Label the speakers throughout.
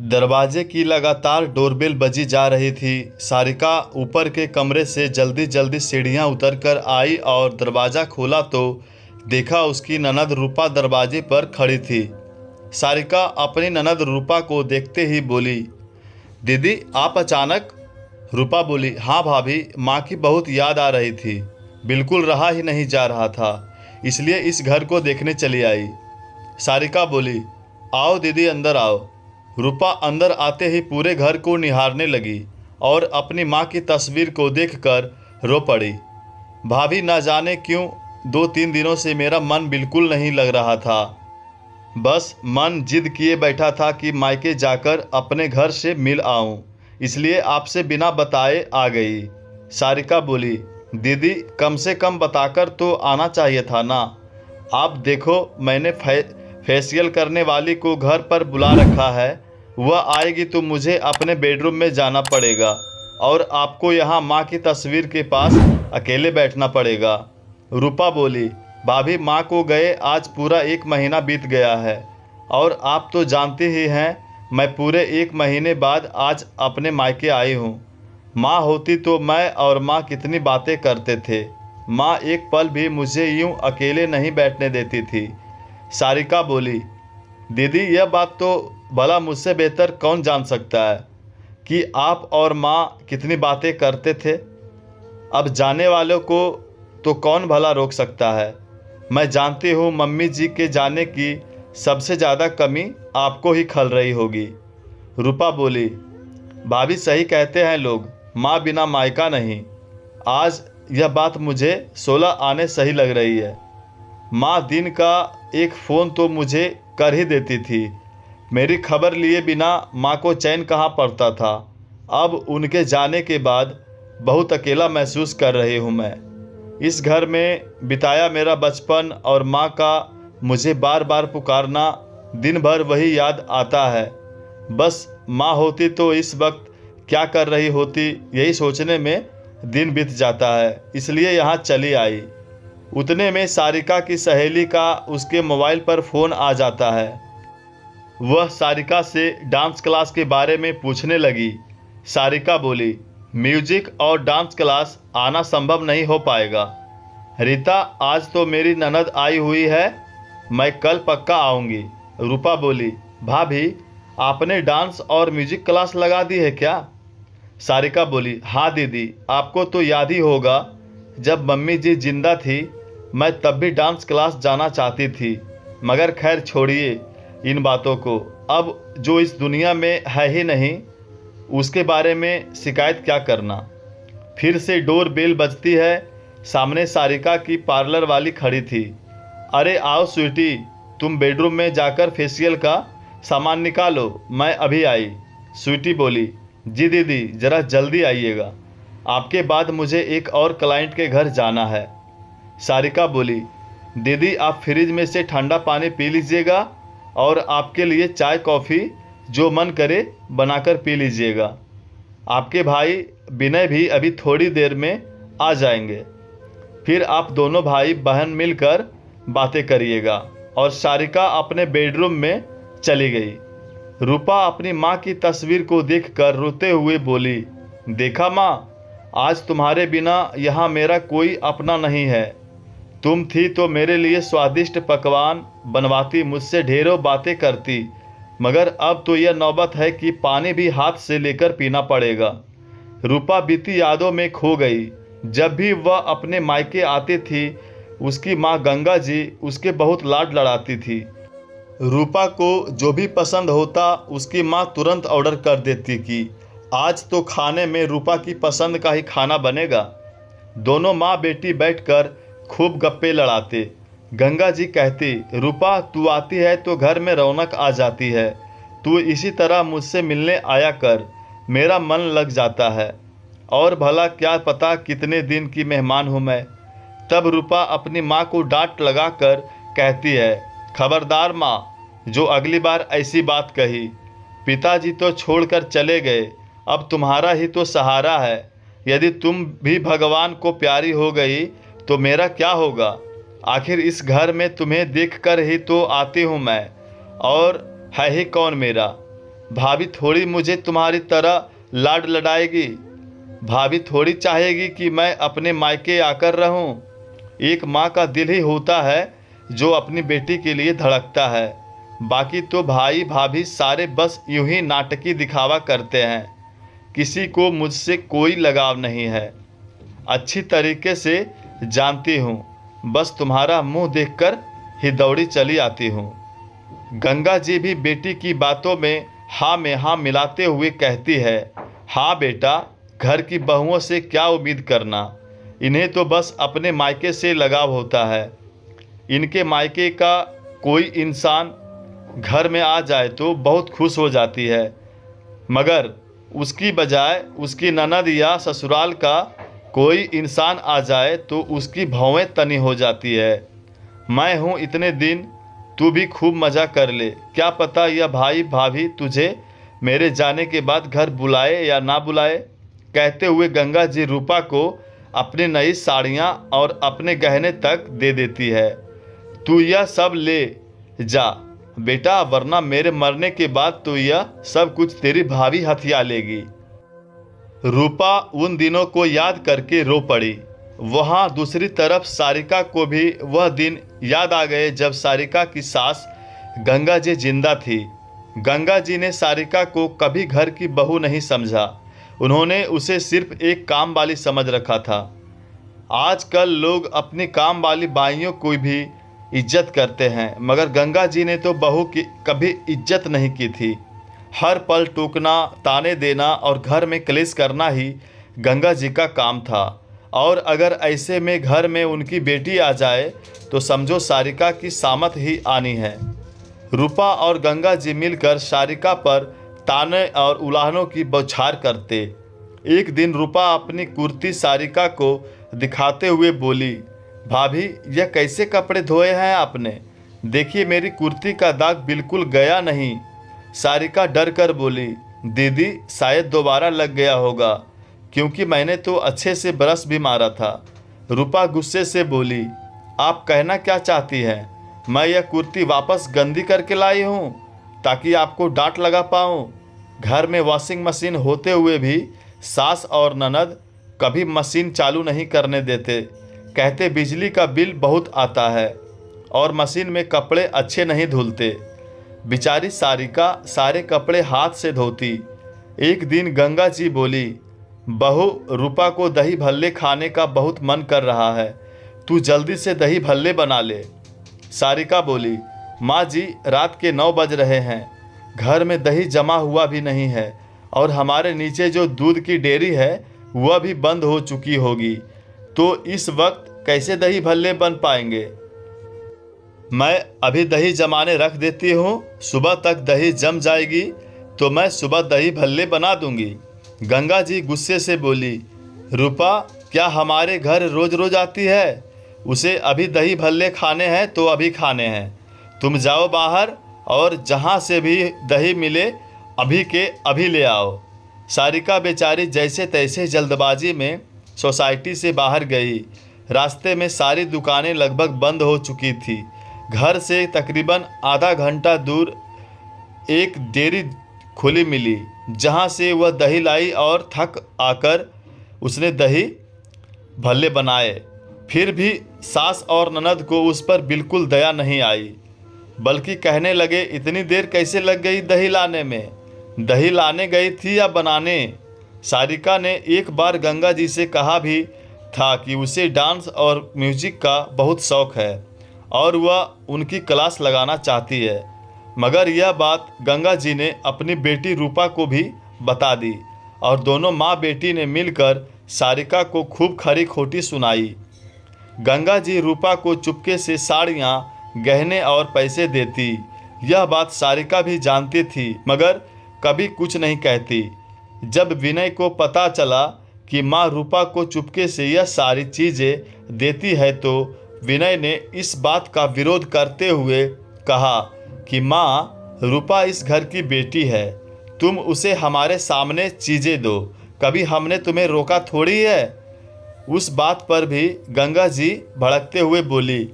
Speaker 1: दरवाजे की लगातार डोरबेल बजी जा रही थी। सारिका ऊपर के कमरे से जल्दी जल्दी सीढ़ियां उतरकर आई और दरवाज़ा खोला तो देखा उसकी ननद रूपा दरवाजे पर खड़ी थी। सारिका अपनी ननद रूपा को देखते ही बोली, दीदी आप अचानक? रूपा बोली, हाँ भाभी, माँ की बहुत याद आ रही थी, बिल्कुल रहा ही नहीं जा रहा था, इसलिए इस घर को देखने चली आई। सारिका बोली, आओ दीदी अंदर आओ। रूपा अंदर आते ही पूरे घर को निहारने लगी और अपनी माँ की तस्वीर को देखकर रो पड़ी। भाभी, ना जाने क्यों 2-3 दिनों से मेरा मन बिल्कुल नहीं लग रहा था। बस मन जिद किए बैठा था कि मायके जाकर अपने घर से मिल आऊं, इसलिए आपसे बिना बताए आ गई। सारिका बोली, दीदी कम से कम बताकर तो आना चाहिए था ना। आप देखो, मैंने फेशियल करने वाली को घर पर बुला रखा है, वह आएगी तो मुझे अपने बेडरूम में जाना पड़ेगा और आपको यहाँ माँ की तस्वीर के पास अकेले बैठना पड़ेगा। रूपा बोली, भाभी माँ को गए आज पूरा 1 महीना बीत गया है और आप तो जानते ही हैं मैं पूरे 1 महीने बाद आज अपने मायके आई हूँ। माँ होती तो मैं और माँ कितनी बातें करते थे। माँ एक पल भी मुझे यूँ अकेले नहीं बैठने देती थी। सारिका बोली, दीदी यह बात तो भला मुझसे बेहतर कौन जान सकता है कि आप और माँ कितनी बातें करते थे। अब जाने वालों को तो कौन भला रोक सकता है। मैं जानती हूँ मम्मी जी के जाने की सबसे ज़्यादा कमी आपको ही खल रही होगी। रूपा बोली, भाभी सही कहते हैं लोग, माँ बिना मायका नहीं। आज यह बात मुझे 16 आने सही लग रही है। माँ दिन का एक फ़ोन तो मुझे कर ही देती थी। मेरी खबर लिए बिना माँ को चैन कहाँ पड़ता था। अब उनके जाने के बाद बहुत अकेला महसूस कर रही हूँ मैं। इस घर में बिताया मेरा बचपन और माँ का मुझे बार बार पुकारना, दिन भर वही याद आता है। बस माँ होती तो इस वक्त क्या कर रही होती, यही सोचने में दिन बीत जाता है, इसलिए यहाँ चली आई। उतने में सारिका की सहेली का उसके मोबाइल पर फ़ोन आ जाता है। वह सारिका से डांस क्लास के बारे में पूछने लगी। सारिका बोली, म्यूजिक और डांस क्लास आना संभव नहीं हो पाएगा। रीता, आज तो मेरी ननद आई हुई है, मैं कल पक्का आऊँगी। रूपा बोली, भाभी आपने डांस और म्यूजिक क्लास लगा दी है क्या? सारिका बोली, हाँ दीदी, आपको तो याद ही होगा जब मम्मी जी जिंदा थी मैं तब भी डांस क्लास जाना चाहती थी, मगर खैर छोड़िए इन बातों को। अब जो इस दुनिया में है ही नहीं उसके बारे में शिकायत क्या करना। फिर से डोर बेल बजती है। सामने सारिका की पार्लर वाली खड़ी थी। अरे आओ स्वीटी, तुम बेडरूम में जाकर फेशियल का सामान निकालो, मैं अभी आई। स्वीटी बोली, जी दीदी ज़रा जल्दी आइएगा, आपके बाद मुझे एक और क्लाइंट के घर जाना है। सारिका बोली, दीदी आप फ्रिज में से ठंडा पानी पी लीजिएगा और आपके लिए चाय कॉफ़ी जो मन करे बनाकर पी लीजिएगा। आपके भाई विनय भी अभी थोड़ी देर में आ जाएंगे, फिर आप दोनों भाई बहन मिलकर बातें करिएगा। और सारिका अपने बेडरूम में चली गई। रूपा अपनी माँ की तस्वीर को देखकर रोते हुए बोली, देखा माँ, आज तुम्हारे बिना यहाँ मेरा कोई अपना नहीं है। तुम थी तो मेरे लिए स्वादिष्ट पकवान बनवाती, मुझसे ढेरों बातें करती, मगर अब तो यह नौबत है कि पानी भी हाथ से लेकर पीना पड़ेगा। रूपा बीती यादों में खो गई। जब भी वह अपने मायके आती थी उसकी माँ गंगा जी उसके बहुत लाड लड़ाती थी। रूपा को जो भी पसंद होता उसकी माँ तुरंत ऑर्डर कर देती कि आज तो खाने में रूपा की पसंद का ही खाना बनेगा। दोनों माँ बेटी बैठकर खूब गप्पे लड़ाते। गंगा जी कहती, रूपा तू आती है तो घर में रौनक आ जाती है, तू इसी तरह मुझसे मिलने आया कर, मेरा मन लग जाता है, और भला क्या पता कितने दिन की मेहमान हूँ मैं। तब रूपा अपनी माँ को डांट लगाकर कहती है, खबरदार माँ, जो अगली बार ऐसी बात कही। पिताजी तो छोड़कर चले गए, अब तुम्हारा ही तो सहारा है। यदि तुम भी भगवान को प्यारी हो गई तो मेरा क्या होगा। आखिर इस घर में तुम्हें देखकर ही तो आती हूँ मैं, और है ही कौन मेरा। भाभी थोड़ी मुझे तुम्हारी तरह लाड लडाएगी। भाभी थोड़ी चाहेगी कि मैं अपने मायके आकर रहूं। एक माँ का दिल ही होता है जो अपनी बेटी के लिए धड़कता है। बाकी तो भाई भाभी सारे बस यूं ही नाटकी दिखावा करते हैं। किसी को मुझसे कोई लगाव नहीं है, अच्छी तरीके से जानती हूँ। बस तुम्हारा मुंह देखकर ही दौड़ी चली आती हूँ। गंगा जी भी बेटी की बातों में हाँ में हाँ मिलाते हुए कहती है, हाँ बेटा, घर की बहुओं से क्या उम्मीद करना। इन्हें तो बस अपने मायके से लगाव होता है। इनके मायके का कोई इंसान घर में आ जाए तो बहुत खुश हो जाती है, मगर उसकी बजाय उसकी ननद या ससुराल का कोई इंसान आ जाए तो उसकी भौवें तनी हो जाती है। मैं हूँ इतने दिन, तू भी खूब मज़ा कर ले। क्या पता यह भाई भाभी तुझे मेरे जाने के बाद घर बुलाए या ना बुलाए। कहते हुए गंगा जी रूपा को अपनी नई साड़ियाँ और अपने गहने तक दे देती है। तू यह सब ले जा बेटा, वरना मेरे मरने के बाद तो यह सब कुछ तेरी भाभी हथिया लेगी। रूपा उन दिनों को याद करके रो पड़ी। वहाँ दूसरी तरफ सारिका को भी वह दिन याद आ गए जब सारिका की सास गंगा जी जिंदा थी। गंगा जी ने सारिका को कभी घर की बहू नहीं समझा। उन्होंने उसे सिर्फ एक काम वाली समझ रखा था। आजकल लोग अपनी काम वाली बाइयों को भी इज्जत करते हैं, मगर गंगा जी ने तो बहू की कभी इज्जत नहीं की थी। हर पल टोकना, ताने देना और घर में क्लेश करना ही गंगा जी का काम था। और अगर ऐसे में घर में उनकी बेटी आ जाए तो समझो सारिका की सामत ही आनी है। रूपा और गंगा जी मिलकर सारिका पर ताने और उलाहनों की बौछार करते। एक दिन रूपा अपनी कुर्ती सारिका को दिखाते हुए बोली, भाभी यह कैसे कपड़े धोए हैं आपने? देखिए मेरी कुर्ती का दाग बिल्कुल गया नहीं। सारिका डर कर बोली, दीदी शायद दोबारा लग गया होगा, क्योंकि मैंने तो अच्छे से ब्रश भी मारा था। रूपा गुस्से से बोली, आप कहना क्या चाहती हैं? मैं यह कुर्ती वापस गंदी करके लाई हूँ ताकि आपको डांट लगा पाऊँ। घर में वॉशिंग मशीन होते हुए भी सास और ननद कभी मशीन चालू नहीं करने देते। कहते बिजली का बिल बहुत आता है और मशीन में कपड़े अच्छे नहीं धुलते। बेचारी सारिका सारे कपड़े हाथ से धोती। एक दिन गंगा जी बोली, बहू रूपा को दही भल्ले खाने का बहुत मन कर रहा है, तू जल्दी से दही भल्ले बना ले। सारिका बोली, माँ जी रात के 9 बज रहे हैं, घर में दही जमा हुआ भी नहीं है और हमारे नीचे जो दूध की डेयरी है वह भी बंद हो चुकी होगी, तो इस वक्त कैसे दही भल्ले बन पाएंगे। मैं अभी दही जमाने रख देती हूँ, सुबह तक दही जम जाएगी तो मैं सुबह दही भल्ले बना दूंगी। गंगा जी गुस्से से बोली, रूपा क्या हमारे घर रोज रोज आती है? उसे अभी दही भल्ले खाने हैं तो अभी खाने हैं। तुम जाओ बाहर और जहाँ से भी दही मिले अभी के अभी ले आओ। सारिका बेचारी जैसे तैसे जल्दबाजी में सोसाइटी से बाहर गई। रास्ते में सारी दुकानें लगभग बंद हो चुकी थी। घर से तकरीबन आधा घंटा दूर एक डेयरी खुली मिली, जहाँ से वह दही लाई और थक आकर उसने दही भल्ले बनाए। फिर भी सास और ननद को उस पर बिल्कुल दया नहीं आई, बल्कि कहने लगे, इतनी देर कैसे लग गई दही लाने में? दही लाने गई थी या बनाने? सारिका ने एक बार गंगा जी से कहा भी था कि उसे डांस और म्यूजिक का बहुत शौक है और वह उनकी क्लास लगाना चाहती है, मगर यह बात गंगा जी ने अपनी बेटी रूपा को भी बता दी और दोनों माँ बेटी ने मिलकर सारिका को खूब खरी खोटी सुनाई। गंगा जी रूपा को चुपके से साड़ियाँ, गहने और पैसे देती। यह बात सारिका भी जानती थी, मगर कभी कुछ नहीं कहती। जब विनय को पता चला कि माँ रूपा को चुपके से यह सारी चीज़ें देती है तो विनय ने इस बात का विरोध करते हुए कहा कि माँ रूपा इस घर की बेटी है, तुम उसे हमारे सामने चीज़ें दो, कभी हमने तुम्हें रोका थोड़ी है। उस बात पर भी गंगा जी भड़कते हुए बोली,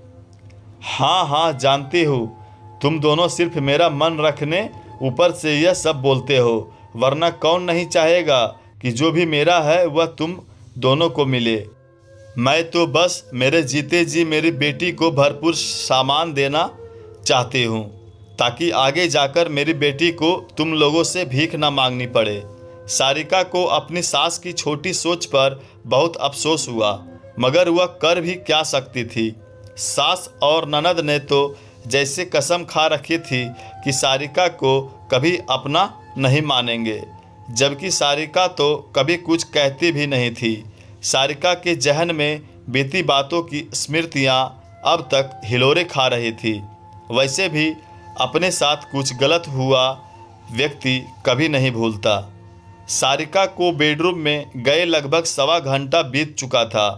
Speaker 1: हाँ हाँ जानती हूँ, तुम दोनों सिर्फ मेरा मन रखने ऊपर से यह सब बोलते हो, वरना कौन नहीं चाहेगा कि जो भी मेरा है वह तुम दोनों को मिले। मैं तो बस मेरे जीते जी मेरी बेटी को भरपूर सामान देना चाहती हूँ, ताकि आगे जाकर मेरी बेटी को तुम लोगों से भीख न मांगनी पड़े। सारिका को अपनी सास की छोटी सोच पर बहुत अफसोस हुआ, मगर वह कर भी क्या सकती थी। सास और ननद ने तो जैसे कसम खा रखी थी कि सारिका को कभी अपना नहीं मानेंगे, जबकि सारिका तो कभी कुछ कहती भी नहीं थी। सारिका के जहन में बीती बातों की स्मृतियाँ अब तक हिलोरे खा रही थी। वैसे भी अपने साथ कुछ गलत हुआ व्यक्ति कभी नहीं भूलता। सारिका को बेडरूम में गए लगभग 1.25 घंटा बीत चुका था।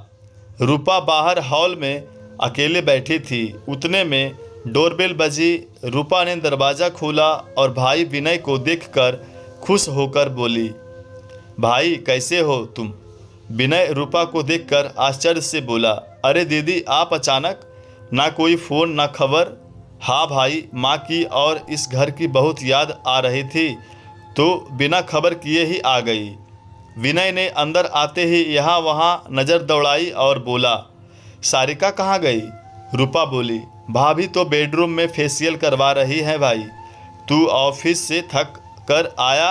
Speaker 1: रूपा बाहर हॉल में अकेले बैठी थी। उतने में डोरबेल बजी। रूपा ने दरवाज़ा खोला और भाई विनय को देखकर खुश होकर बोली, भाई कैसे हो तुम? विनय रूपा को देखकर आश्चर्य से बोला, अरे दीदी आप अचानक, ना कोई फ़ोन ना खबर। हाँ भाई, माँ की और इस घर की बहुत याद आ रही थी तो बिना खबर किए ही आ गई। विनय ने अंदर आते ही यहाँ वहाँ नज़र दौड़ाई और बोला, सारिका कहाँ गई? रूपा बोली, भाभी तो बेडरूम में फेशियल करवा रही है भाई। तू ऑफिस से थक कर आया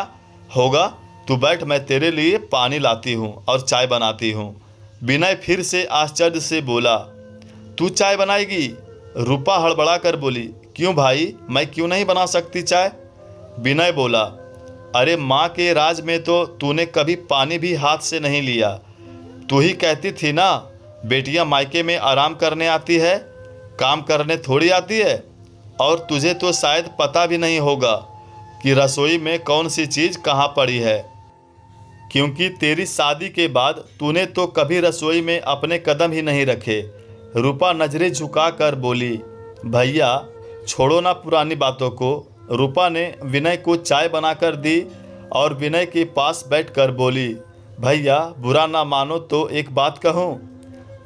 Speaker 1: होगा, तू बैठ, मैं तेरे लिए पानी लाती हूँ और चाय बनाती हूँ। विनय फिर से आश्चर्य से बोला, तू चाय बनाएगी? रूपा हड़बड़ा कर बोली, क्यों भाई, मैं क्यों नहीं बना सकती चाय? विनय बोला, अरे माँ के राज में तो तूने कभी पानी भी हाथ से नहीं लिया। तू ही कहती थी ना, बेटियां मायके में आराम करने आती है, काम करने थोड़ी आती है। और तुझे तो शायद पता भी नहीं होगा कि रसोई में कौन सी चीज़ कहाँ पड़ी है, क्योंकि तेरी शादी के बाद तूने तो कभी रसोई में अपने कदम ही नहीं रखे। रूपा नजरें झुका कर बोली, भैया छोड़ो ना पुरानी बातों को। रूपा ने विनय को चाय बनाकर दी और विनय के पास बैठकर बोली, भैया बुरा ना मानो तो एक बात कहूँ,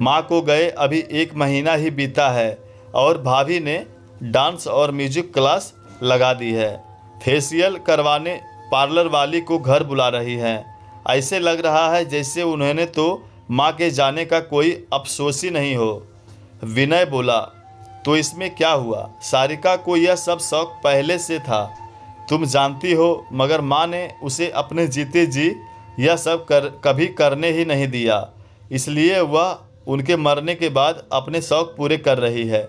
Speaker 1: माँ को गए अभी 1 महीना ही बीता है और भाभी ने डांस और म्यूजिक क्लास लगा दी है। फेशियल करवाने पार्लर वाली को घर बुला रही हैं। ऐसे लग रहा है जैसे उन्होंने तो माँ के जाने का कोई अफसोस ही नहीं हो। विनय बोला, तो इसमें क्या हुआ? सारिका को यह सब शौक पहले से था, तुम जानती हो, मगर माँ ने उसे अपने जीते जी यह सब कभी करने ही नहीं दिया, इसलिए वह उनके मरने के बाद अपने शौक पूरे कर रही है।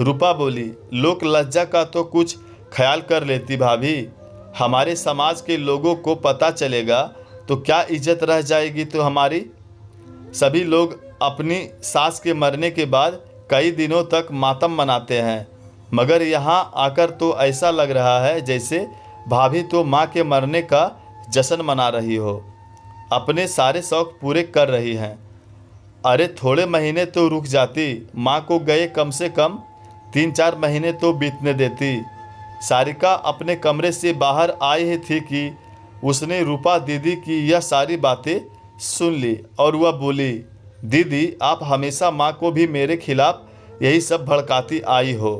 Speaker 1: रूपा बोली, लोक लज्जा का तो कुछ ख्याल कर लेती भाभी, हमारे समाज के लोगों को पता चलेगा तो क्या इज्जत रह जाएगी तो हमारी। सभी लोग अपनी सास के मरने के बाद कई दिनों तक मातम मनाते हैं, मगर यहाँ आकर तो ऐसा लग रहा है जैसे भाभी तो माँ के मरने का जश्न मना रही हो, अपने सारे शौक पूरे कर रही हैं। अरे थोड़े महीने तो रुक जाती, माँ को गए कम से कम 3-4 महीने तो बीतने देती। सारिका अपने कमरे से बाहर आई ही थी कि उसने रूपा दीदी की यह सारी बातें सुन ली और वह बोली, दीदी आप हमेशा माँ को भी मेरे खिलाफ यही सब भड़काती आई हो,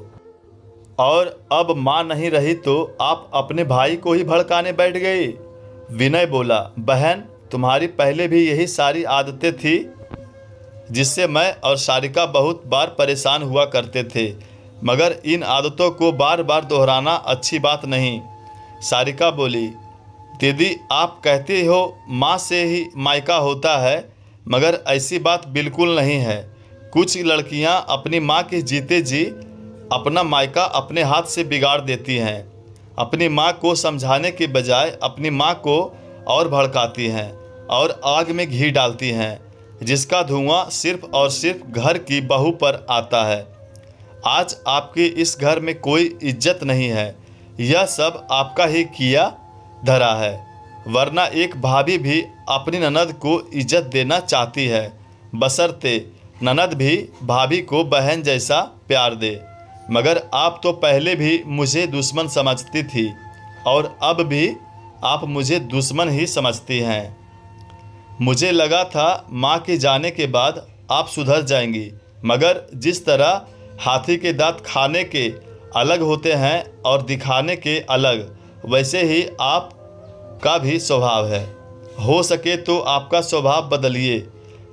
Speaker 1: और अब माँ नहीं रही तो आप अपने भाई को ही भड़काने बैठ गई। विनय बोला, बहन तुम्हारी पहले भी यही सारी आदतें थी जिससे मैं और सारिका बहुत बार परेशान हुआ करते थे, मगर इन आदतों को बार बार दोहराना अच्छी बात नहीं। सारिका बोली, दीदी आप कहते हो माँ से ही मायका होता है, मगर ऐसी बात बिल्कुल नहीं है। कुछ लड़कियां अपनी माँ के जीते जी अपना मायका अपने हाथ से बिगाड़ देती हैं, अपनी माँ को समझाने के बजाय अपनी माँ को और भड़काती हैं और आग में घी डालती हैं, जिसका धुआं सिर्फ और सिर्फ घर की बहू पर आता है। आज आपके इस घर में कोई इज्जत नहीं है, यह सब आपका ही किया धरा है, वरना एक भाभी भी अपनी ननद को इज्जत देना चाहती है, बशर्ते ननद भी भाभी को बहन जैसा प्यार दे। मगर आप तो पहले भी मुझे दुश्मन समझती थी और अब भी आप मुझे दुश्मन ही समझती हैं। मुझे लगा था माँ के जाने के बाद आप सुधर जाएंगी, मगर जिस तरह हाथी के दांत खाने के अलग होते हैं और दिखाने के अलग, वैसे ही आप का भी स्वभाव है। हो सके तो आपका स्वभाव बदलिए।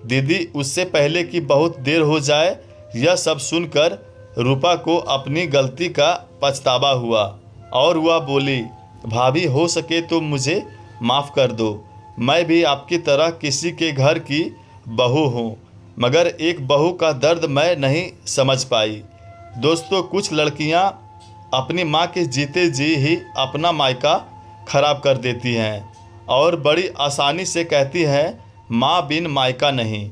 Speaker 1: दीदी उससे पहले कि बहुत देर हो जाए, यह सब सुनकर रूपा को अपनी गलती का पछतावा हुआ और वह बोली, भाभी हो सके तो मुझे माफ़ कर दो। मैं भी आपकी तरह किसी के घर की बहू हूँ, मगर एक बहू का दर्द मैं नहीं समझ पाई। दोस्तों, कुछ लड़कियाँ अपनी माँ के जीते जी ही अपना मायका खराब कर देती हैं और बड़ी आसानी से कहती हैं माँ बिन मायका नहीं,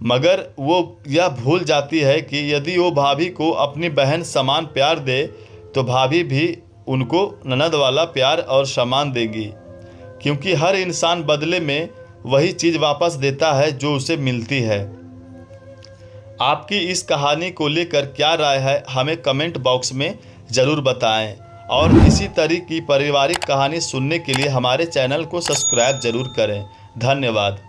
Speaker 1: मगर वो यह भूल जाती है कि यदि वो भाभी को अपनी बहन समान प्यार दे तो भाभी भी उनको ननद वाला प्यार और सम्मान देगी, क्योंकि हर इंसान बदले में वही चीज़ वापस देता है जो उसे मिलती है। आपकी इस कहानी को लेकर क्या राय है, हमें कमेंट बॉक्स में ज़रूर बताएं और इसी तरह की पारिवारिक कहानी सुनने के लिए हमारे चैनल को सब्सक्राइब ज़रूर करें। धन्यवाद।